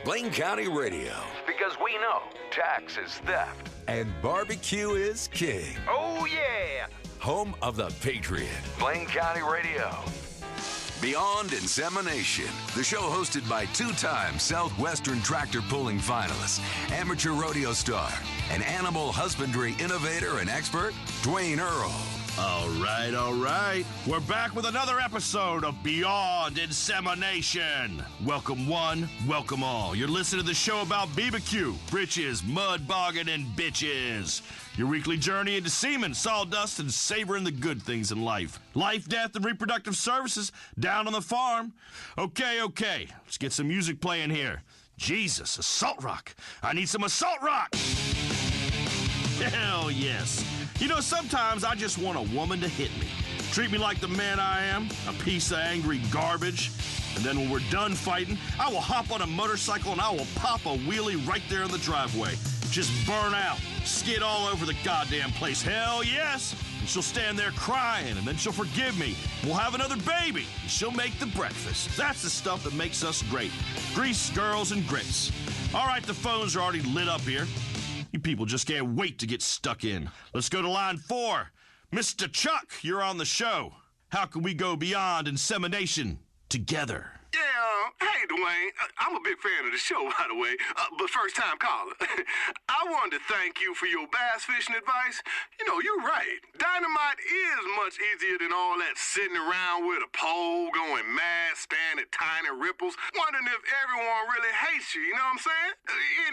Blaine County Radio. Because we know tax is theft. And barbecue is king. Oh, yeah. Home of the Patriot. Blaine County Radio. Beyond Insemination, the show hosted by two-time Southwestern tractor pulling finalist, amateur rodeo star, and animal husbandry innovator and expert, Duane Earl. All right. We're back with another episode of Beyond Insemination. Welcome one, welcome all. You're listening to the show about BBQ, britches, mud bogging, and bitches. Your weekly journey into semen, sawdust, and savoring the good things in life. Life, death, and reproductive services down on the farm. Okay. Let's get some music playing here. Jesus, assault rock. I need some assault rock. Hell yes. You know, sometimes I just want a woman to hit me. Treat me like the man I am, a piece of angry garbage. And then when we're done fighting, I will hop on a motorcycle and I will pop a wheelie right there in the driveway. Just burn out, skid all over the goddamn place. Hell yes. And she'll stand there crying, and then she'll forgive me. We'll have another baby, and she'll make the breakfast. That's the stuff that makes us great. Grease, girls, and grits. All right, the phones are already lit up here. You people just can't wait to get stuck in. Let's go to line 4. Mr. Chuck, you're on the show. How can we go beyond insemination together? Yeah, hey, Duane. I'm a big fan of the show, by the way, but first-time caller. I wanted to thank you for your bass fishing advice. You know, you're right. Dynamite is much easier than all that sitting around with a pole, going mad, staring at tiny ripples, wondering if everyone really hates you, you know what I'm saying?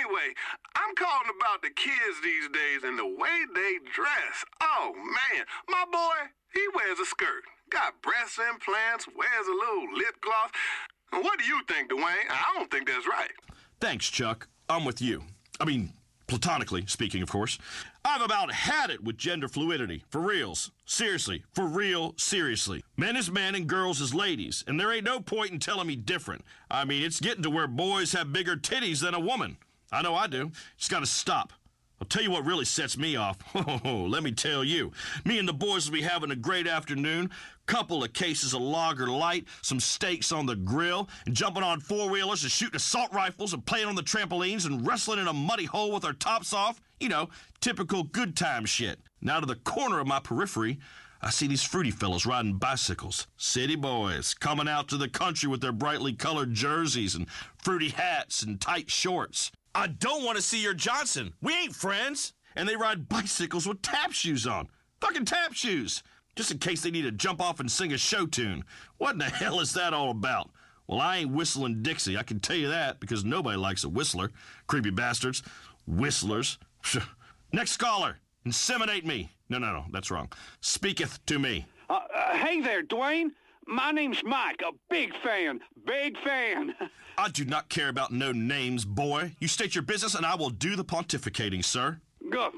Anyway, I'm calling about the kids these days and the way they dress. Oh, man, my boy, he wears a skirt. Got breast implants, wears a little lip gloss. What do you think, Duane? I don't think that's right. Thanks, Chuck. I'm with you. I mean, platonically speaking, of course. I've about had it with gender fluidity. For reals. Seriously. For real, seriously. Men is men and girls is ladies. And there ain't no point in telling me different. I mean, it's getting to where boys have bigger titties than a woman. I know I do. It's got to stop. I'll tell you what really sets me off. Let me tell you. Me and the boys will be having a great afternoon, couple of cases of lager light, some steaks on the grill, and jumping on four-wheelers and shooting assault rifles and playing on the trampolines and wrestling in a muddy hole with our tops off. You know, typical good time shit. Now to the corner of my periphery, I see these fruity fellows riding bicycles. City boys coming out to the country with their brightly colored jerseys and fruity hats and tight shorts. I don't want to see your Johnson. We ain't friends. And they ride bicycles with tap shoes on. Fucking tap shoes. Just in case they need to jump off and sing a show tune. What in the hell is that all about? Well, I ain't whistling Dixie. I can tell you that because nobody likes a whistler. Creepy bastards. Whistlers. Next caller. Inseminate me. No, that's wrong. Speaketh to me. Hey there, Duane. My name's Mike, a big fan. Big fan. I do not care about no names, boy. You state your business and I will do the pontificating, sir. Good.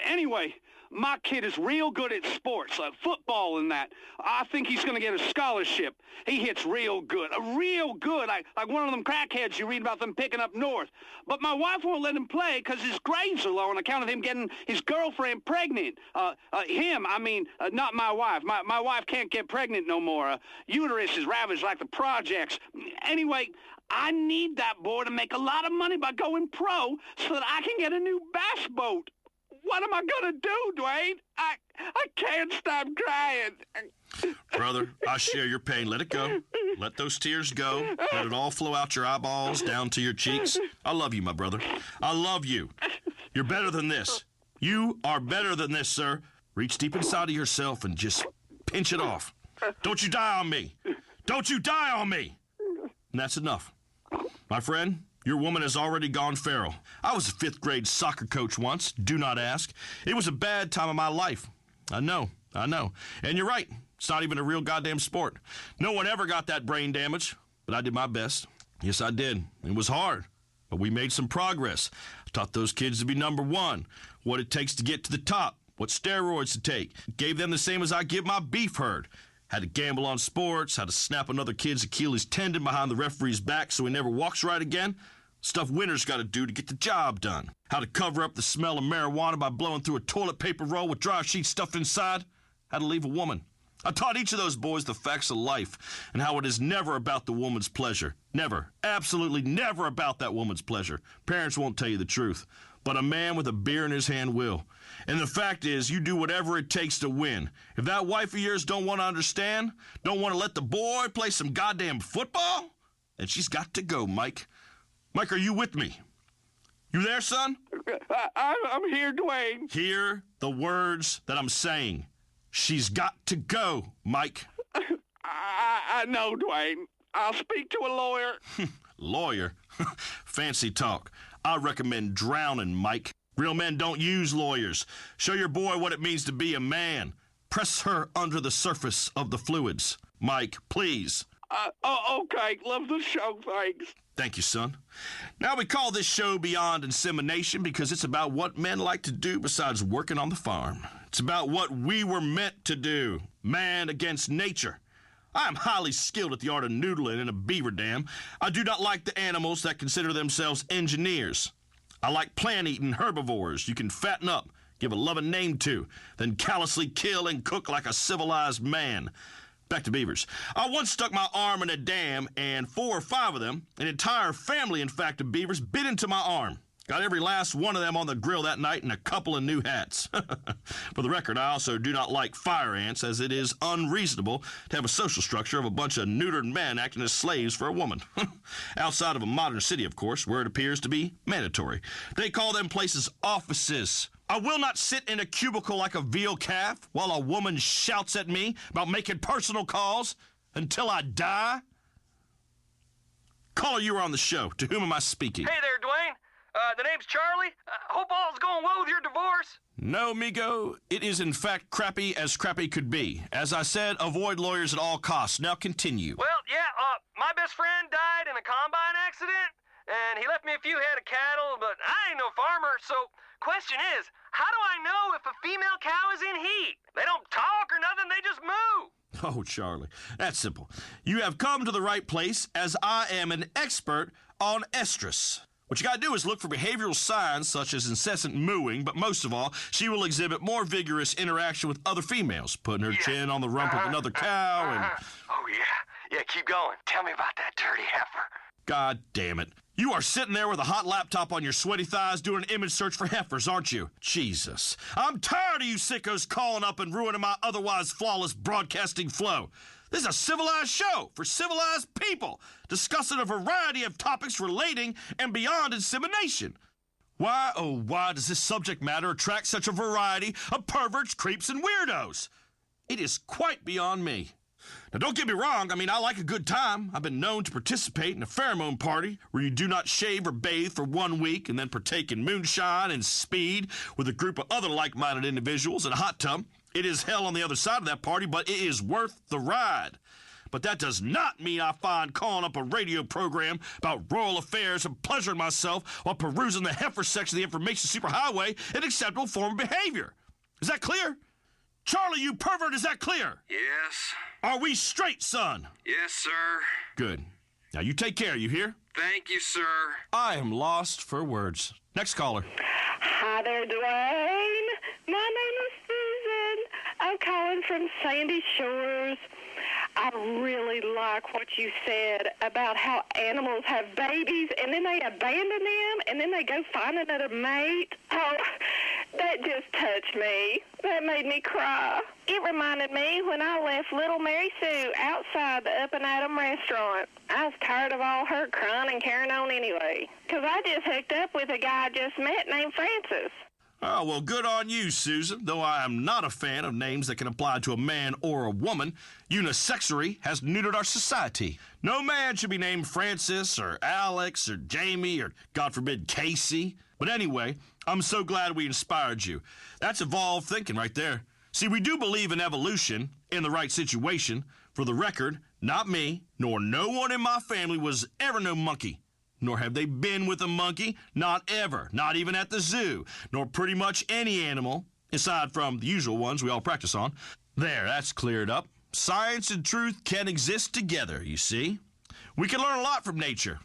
Anyway, my kid is real good at sports, football and that. I think he's going to get a scholarship. He hits real good, like one of them crackheads you read about them picking up north. But my wife won't let him play because his grades are low on account of him getting his girlfriend pregnant. Not my wife. My wife can't get pregnant no more. Uterus is ravaged like the projects. Anyway, I need that boy to make a lot of money by going pro so that I can get a new bass boat. What am I going to do, Duane? I can't stop crying. Brother, I share your pain. Let it go. Let those tears go. Let it all flow out your eyeballs, down to your cheeks. I love you, my brother. I love you. You're better than this. You are better than this, sir. Reach deep inside of yourself and just pinch it off. Don't you die on me. Don't you die on me. And that's enough. My friend, your woman has already gone feral. I was a 5th grade soccer coach once. Do not ask. It was a bad time of my life. I know. And you're right. It's not even a real goddamn sport. No one ever got that brain damage, but I did my best. Yes, I did. It was hard, but we made some progress. I taught those kids to be number one, what it takes to get to the top, what steroids to take. Gave them the same as I give my beef herd. How to gamble on sports, how to snap another kid's Achilles tendon behind the referee's back so he never walks right again. Stuff winners got to do to get the job done. How to cover up the smell of marijuana by blowing through a toilet paper roll with dry sheets stuffed inside. How to leave a woman. I taught each of those boys the facts of life and how it is never about the woman's pleasure. Never. Absolutely never about that woman's pleasure. Parents won't tell you the truth, but a man with a beer in his hand will. And the fact is, you do whatever it takes to win. If that wife of yours don't want to understand, don't want to let the boy play some goddamn football, then she's got to go, Mike. Mike, are you with me? You there, son? I'm here, Duane. Hear the words that I'm saying. She's got to go, Mike. I know, Duane. I'll speak to a lawyer. Lawyer? Fancy talk. I recommend drowning, Mike. Real men don't use lawyers. Show your boy what it means to be a man. Press her under the surface of the fluids. Mike, please. Okay. Love the show, thanks. Thank you, son. Now we call this show Beyond Insemination because it's about what men like to do besides working on the farm. It's about what we were meant to do. Man against nature. I am highly skilled at the art of noodling in a beaver dam. I do not like the animals that consider themselves engineers. I like plant-eating herbivores you can fatten up, give a loving name to, then callously kill and cook like a civilized man. Back to beavers. I once stuck my arm in a dam, and 4 or 5 of them, an entire family, in fact, of beavers, bit into my arm. Got every last one of them on the grill that night and a couple of new hats. For the record, I also do not like fire ants, as it is unreasonable to have a social structure of a bunch of neutered men acting as slaves for a woman. Outside of a modern city, of course, where it appears to be mandatory. They call them places offices. I will not sit in a cubicle like a veal calf while a woman shouts at me about making personal calls until I die. Caller, you are on the show. To whom am I speaking? Hey there, Duane. The name's Charlie. Hope all's going well with your divorce. No, amigo. It is in fact crappy as crappy could be. As I said, avoid lawyers at all costs. Now continue. Well, yeah, my best friend died in a combine accident, and he left me a few head of cattle, but I ain't no farmer, so question is, how do I know if a female cow is in heat? They don't talk or nothing, they just moo. Oh, Charlie, that's simple. You have come to the right place, as I am an expert on estrus. What you gotta do is look for behavioral signs such as incessant mooing, but most of all, she will exhibit more vigorous interaction with other females, putting her chin on the rump of another cow and... Oh, yeah. Yeah, keep going. Tell me about that dirty heifer. God damn it. You are sitting there with a hot laptop on your sweaty thighs doing an image search for heifers, aren't you? Jesus. I'm tired of you sickos calling up and ruining my otherwise flawless broadcasting flow. This is a civilized show for civilized people discussing a variety of topics relating and beyond insemination. Why, oh, why does this subject matter attract such a variety of perverts, creeps, and weirdos? It is quite beyond me. Now, don't get me wrong. I mean, I like a good time. I've been known to participate in a pheromone party where you do not shave or bathe for 1 week and then partake in moonshine and speed with a group of other like-minded individuals in a hot tub. It is hell on the other side of that party, but it is worth the ride. But that does not mean I find calling up a radio program about royal affairs and pleasuring myself while perusing the heifer section of the information superhighway an acceptable form of behavior. Is that clear? Charlie, you pervert, is that clear? Yes. Are we straight, son? Yes, sir. Good. Now you take care, you hear? Thank you, sir. I am lost for words. Next caller. Hi there, Duane. My name is Susan. I'm calling from Sandy Shores. I really like what you said about how animals have babies and then they abandon them and then they go find another mate. Oh, that just touched me. That made me cry. It reminded me when I left little Mary Sue outside the Up and Adam restaurant. I was tired of all her crying and carrying on anyway, because I just hooked up with a guy I just met named Francis. Oh, well, good on you, Susan. Though I am not a fan of names that can apply to a man or a woman, unisexury has neutered our society. No man should be named Francis or Alex or Jamie or, God forbid, Casey. But anyway, I'm so glad we inspired you. That's evolved thinking right there. See, we do believe in evolution in the right situation. For the record, not me, nor no one in my family was ever no monkey. Nor have they been with a monkey, not ever, not even at the zoo, nor pretty much any animal, aside from the usual ones we all practice on. There, that's cleared up. Science and truth can exist together, you see. We can learn a lot from nature.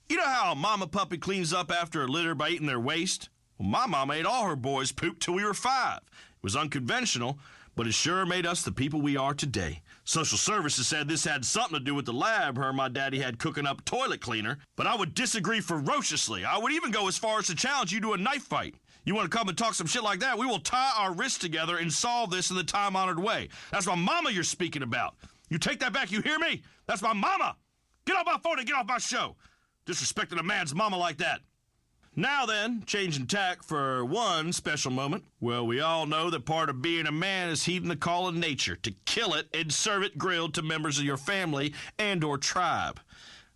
You know how a mama puppy cleans up after a litter by eating their waste? Well, my mama ate all her boys' poop till we were 5. It was unconventional, but it sure made us the people we are today. Social services said this had something to do with the lab her and my daddy had cooking up toilet cleaner, but I would disagree ferociously. I would even go as far as to challenge you to a knife fight. You want to come and talk some shit like that, we will tie our wrists together and solve this in the time-honored way. That's my mama you're speaking about. You take that back, you hear me? That's my mama. Get off my phone and get off my show. Disrespecting a man's mama like that. Now then, changing tack for one special moment. Well, we all know that part of being a man is heeding the call of nature to kill it and serve it grilled to members of your family and or tribe.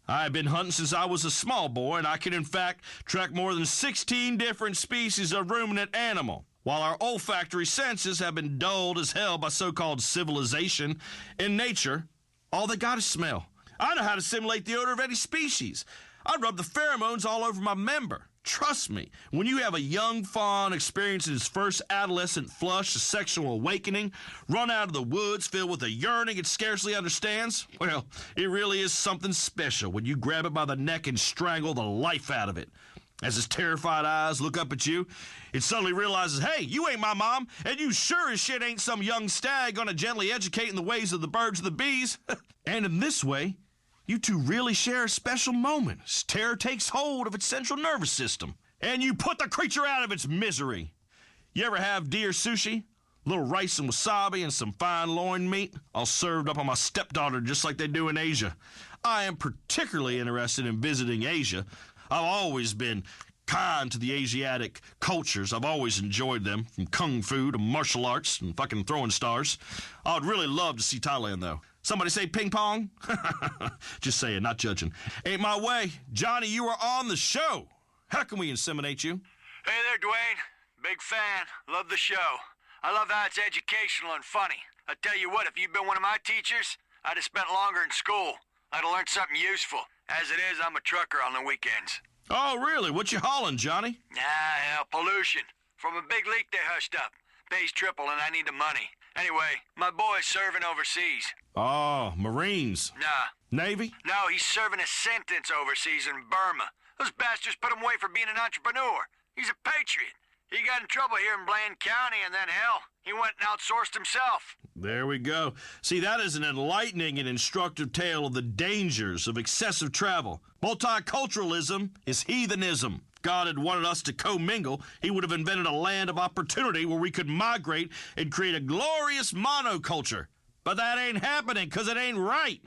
I've been hunting since I was a small boy, and I can in fact track more than 16 different species of ruminant animal. While our olfactory senses have been dulled as hell by so-called civilization, in nature, all they got is smell. I know how to simulate the odor of any species. I rub the pheromones all over my member. Trust me, when you have a young fawn experiencing his first adolescent flush of sexual awakening, run out of the woods filled with a yearning it scarcely understands, well, it really is something special when you grab it by the neck and strangle the life out of it. As his terrified eyes look up at you, it suddenly realizes, hey, you ain't my mom, and you sure as shit ain't some young stag gonna gently educate in the ways of the birds and the bees. And in this way, you two really share a special moment as terror takes hold of its central nervous system, and you put the creature out of its misery. You ever have deer sushi? A little rice and wasabi and some fine loin meat, all served up on my stepdaughter just like they do in Asia. I am particularly interested in visiting Asia. I've always been kind to the Asiatic cultures. I've always enjoyed them, from kung fu to martial arts and fucking throwing stars. I would really love to see Thailand, though. Somebody say ping pong? Just saying, not judging. Ain't my way. Johnny, you are on the show. How can we inseminate you? Hey there, Duane. Big fan. Love the show. I love how it's educational and funny. I tell you what, if you'd been one of my teachers, I'd have spent longer in school. I'd have learned something useful. As it is, I'm a trucker on the weekends. Oh, really? What you hauling, Johnny? Pollution. From a big leak they hushed up. Pays triple and I need the money. Anyway, my boy's serving overseas. Oh, Marines. Nah. Navy? No, he's serving a sentence overseas in Burma. Those bastards put him away for being an entrepreneur. He's a patriot. He got in trouble here in Blaine County, and then, hell, he went and outsourced himself. There we go. See, that is an enlightening and instructive tale of the dangers of excessive travel. Multiculturalism is heathenism. If God had wanted us to commingle, he would have invented a land of opportunity where we could migrate and create a glorious monoculture. But that ain't happening, because it ain't right.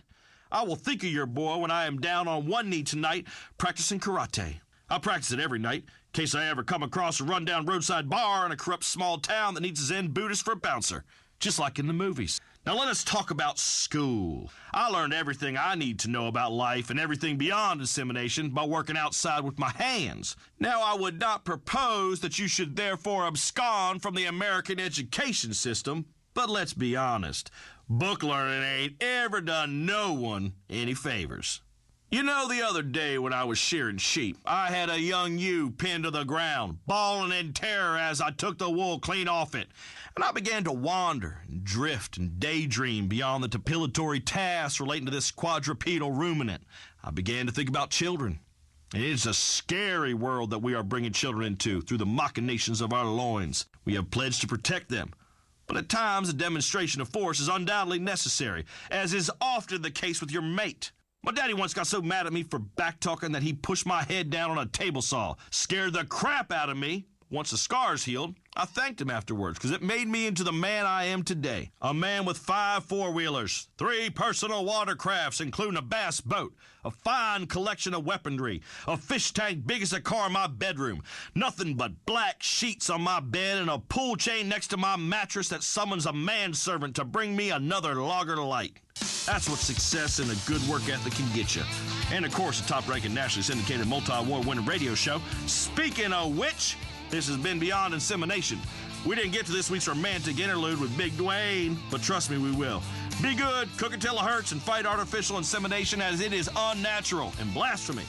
I will think of your boy when I am down on one knee tonight practicing karate. I practice it every night, in case I ever come across a rundown roadside bar in a corrupt small town that needs a Zen Buddhist for a bouncer, just like in the movies. Now let us talk about school. I learned everything I need to know about life and everything beyond insemination by working outside with my hands. Now I would not propose that you should therefore abscond from the American education system, but let's be honest, book learning ain't ever done no one any favors. You know, the other day when I was shearing sheep, I had a young ewe pinned to the ground, bawling in terror as I took the wool clean off it. And I began to wander and drift and daydream beyond the depilatory tasks relating to this quadrupedal ruminant. I began to think about children. And it is a scary world that we are bringing children into through the machinations of our loins. We have pledged to protect them. But at times, a demonstration of force is undoubtedly necessary, as is often the case with your mate. My daddy once got so mad at me for back-talking that he pushed my head down on a table saw, scared the crap out of me. Once the scars healed, I thanked him afterwards, because it made me into the man I am today. A man with 5 four-wheelers, 3 personal watercrafts, including a bass boat, a fine collection of weaponry, a fish tank big as a car in my bedroom, nothing but black sheets on my bed, and a pull chain next to my mattress that summons a manservant to bring me another lager light. That's what success and a good work ethic can get you. And, of course, a top-ranking nationally syndicated multi-award-winning radio show. Speaking of which, this has been Beyond Insemination. We didn't get to this week's romantic interlude with Big Duane, but trust me, we will. Be good, cook until it hurts, and fight artificial insemination as it is unnatural and blasphemy.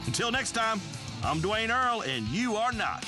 Until next time, I'm Duane Earl, and you are not.